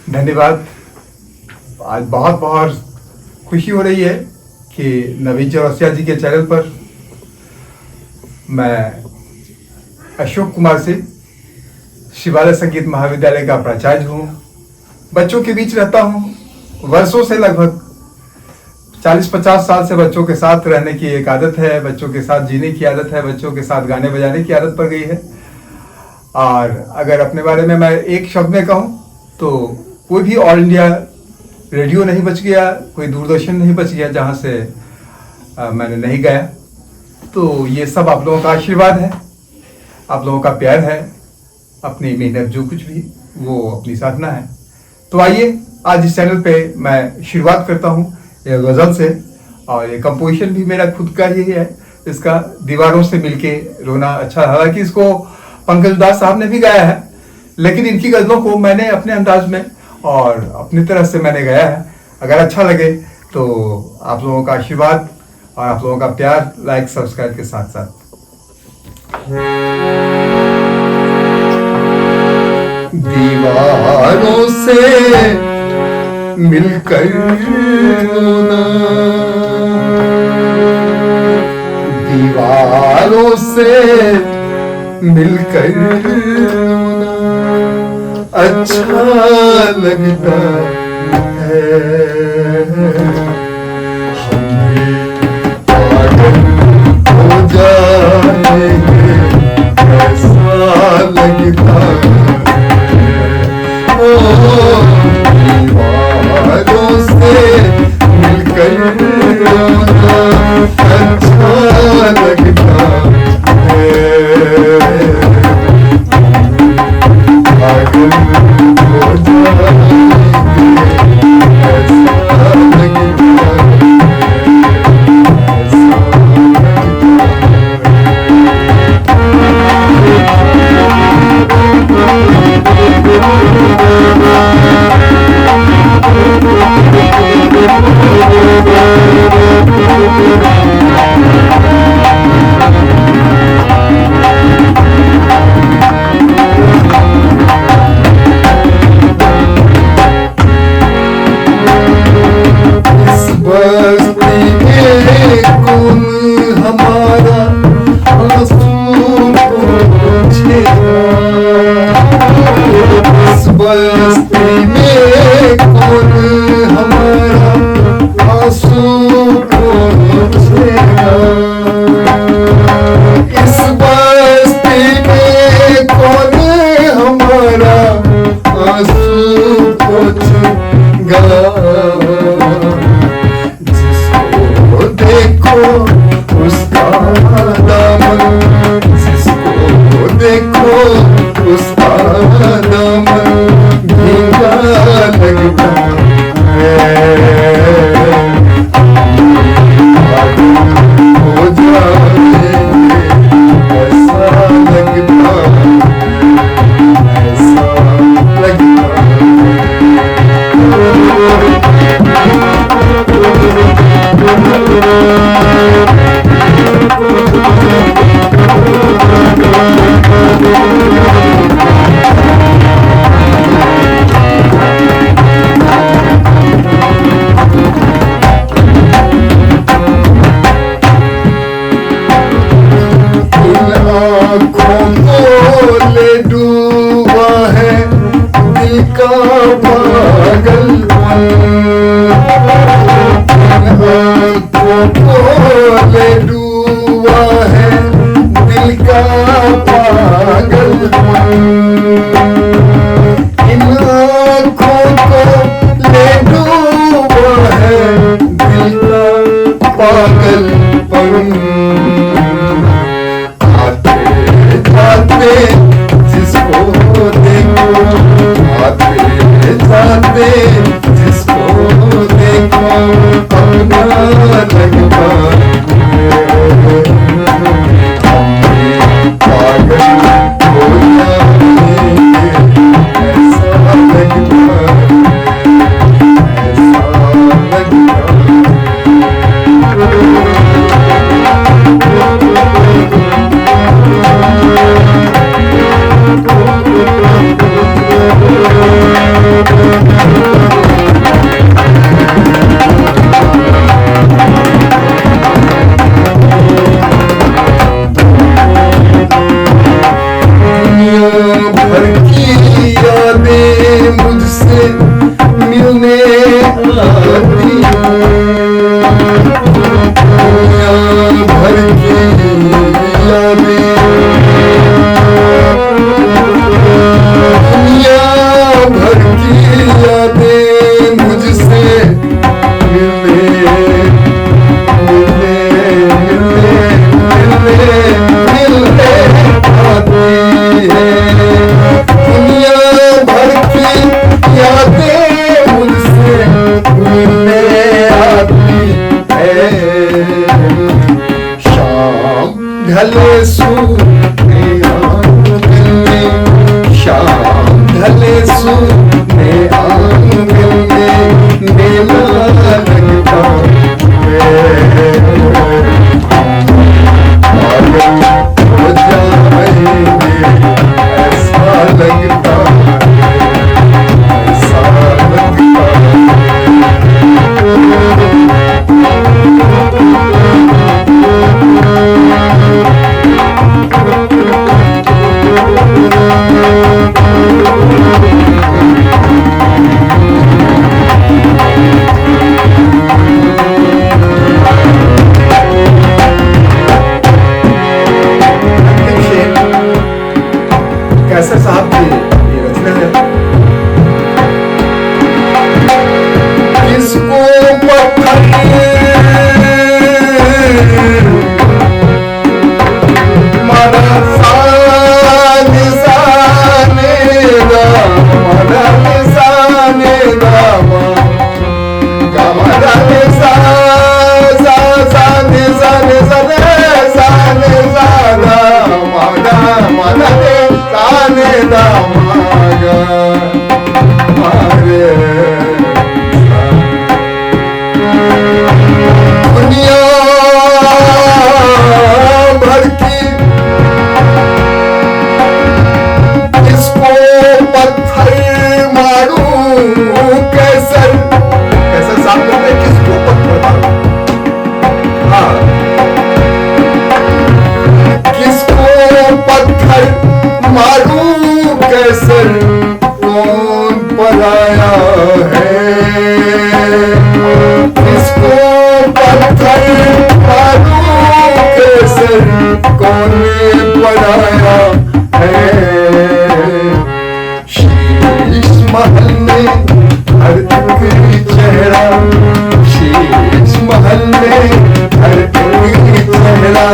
धन्यवाद। आज बहुत बहुत खुशी हो रही है कि नवीन चौरसिया जी के चैनल पर मैं अशोक कुमार सिंह शिवालय संगीत महाविद्यालय का प्राचार्य हूँ। बच्चों के बीच रहता हूँ वर्षों से, लगभग 40-50 साल से बच्चों के साथ रहने की एक आदत है, बच्चों के साथ जीने की आदत है, बच्चों के साथ गाने बजाने की आदत पड़ गई है। और अगर अपने बारे में मैं एक शब्द में कहूँ तो कोई भी ऑल इंडिया रेडियो नहीं बच गया, कोई दूरदर्शन नहीं बच गया जहाँ से मैंने नहीं गाया। तो ये सब आप लोगों का आशीर्वाद है, आप लोगों का प्यार है, अपनी मेहनत जो कुछ भी वो अपनी साधना है। तो आइए आज इस चैनल पे मैं शुरुआत करता हूँ ये गज़ल से, और ये कंपोजिशन भी मेरा खुद का ही है। इसका दीवारों से मिलके रोना अच्छा, हालांकि इसको पंकज उदास साहब ने भी गाया है, लेकिन इनकी गज़लों को मैंने अपने अंदाज में और अपनी तरह से मैंने गाया है। अगर अच्छा लगे तो आप लोगों का आशीर्वाद और आप लोगों का प्यार, लाइक सब्सक्राइब के साथ साथ। दीवारों से मिलकर रोना, दीवारों से मिलकर रोना अच्छा लगता है। हम पागल हो जाएंगे ऐसा लगता है। दीवारों से मिलकर रोना अच्छा लगता है। पागल हो जाएंगे ऐसा लगता केसर कौन पराया है, किसको पत्थर मारूं केसर कौन पराया है। शीश महल में हर एक चेहरा, शीश महल में हर एक चेहरा